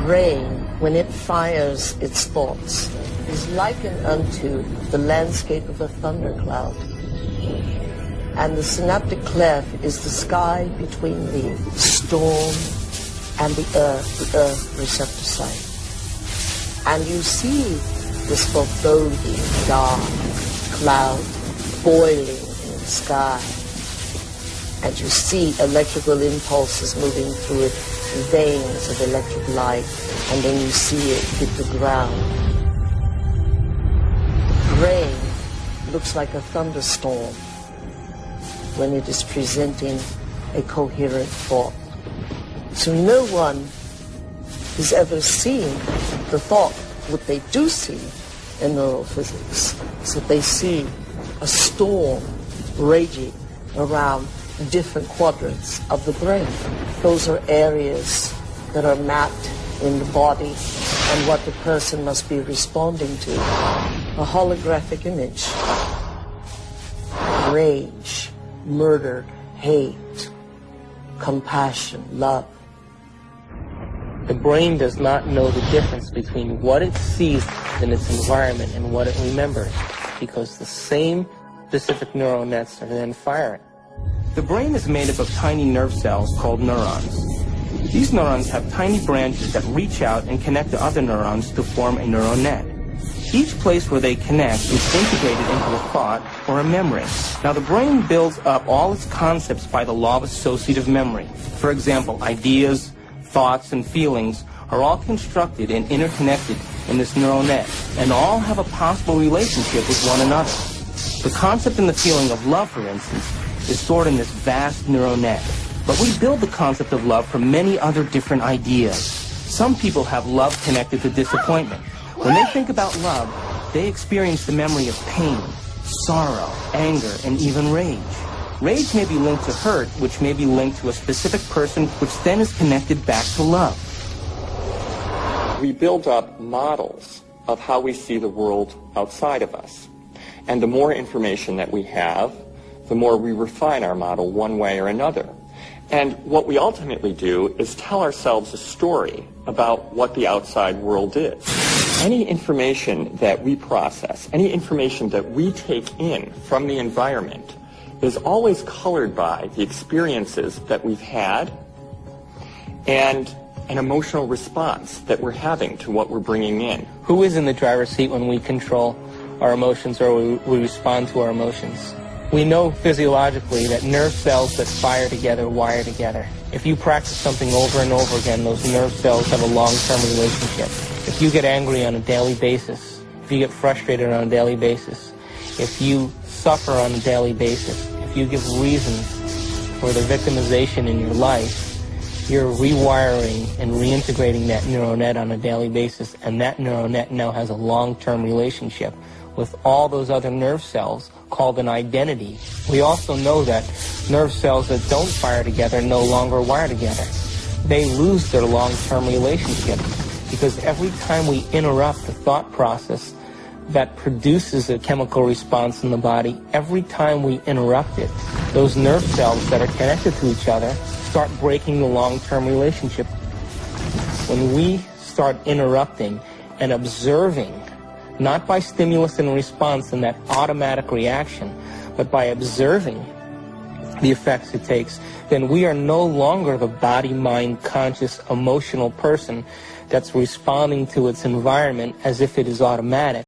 brain, when it fires its thoughts, is likened unto the landscape of a thundercloud. And the synaptic cleft is the sky between the storm and the earth receptor site. And you see this foreboding dark cloud boiling in the sky. And you see electrical impulses moving through it, veins of electric light, and then you see it hit the ground. The brain looks like a thunderstorm when it is presenting a coherent thought. So no one has ever seen the thought. What they do see in neurophysics is that they see a storm raging around different quadrants of the brain. Those are areas that are mapped in the body and what the person must be responding to. A holographic image. Rage, murder, hate, compassion, love. The brain does not know the difference between what it sees in its environment and what it remembers, because the same specific neural nets are then firing. The brain is made up of tiny nerve cells called neurons. These neurons have tiny branches that reach out and connect to other neurons to form a neural net. Each place where they connect is integrated into a thought or a memory. Now, the brain builds up all its concepts by the law of associative memory. For example, ideas, thoughts, and feelings are all constructed and interconnected in this neural net, and all have a possible relationship with one another. The concept and the feeling of love, for instance, is stored in this vast neural net. But we build the concept of love from many other different ideas. Some people have love connected to disappointment. When they think about love, they experience the memory of pain, sorrow, anger, and even rage. Rage may be linked to hurt, which may be linked to a specific person, which then is connected back to love. We build up models of how we see the world outside of us. And the more information that we have, the more we refine our model one way or another. And what we ultimately do is tell ourselves a story about what the outside world is. Any information that we process, any information that we take in from the environment is always colored by the experiences that we've had and an emotional response that we're having to what we're bringing in. Who is in the driver's seat when we control our emotions or we respond to our emotions? We know physiologically that nerve cells that fire together wire together. If you practice something over and over again, those nerve cells have a long-term relationship. If you get angry on a daily basis, if you get frustrated on a daily basis, if you suffer on a daily basis, if you give reasons for the victimization in your life, you're rewiring and reintegrating that neural net on a daily basis, and that neural net now has a long-term relationship with all those other nerve cells called an identity. We also know that nerve cells that don't fire together no longer wire together. They lose their long-term relationship because every time we interrupt the thought process that produces a chemical response in the body, every time we interrupt it, those nerve cells that are connected to each other start breaking the long-term relationship. When we start interrupting and observing, not by stimulus and response and that automatic reaction, but by observing the effects it takes, then we are no longer the body, mind, conscious, emotional person that's responding to its environment as if it is automatic.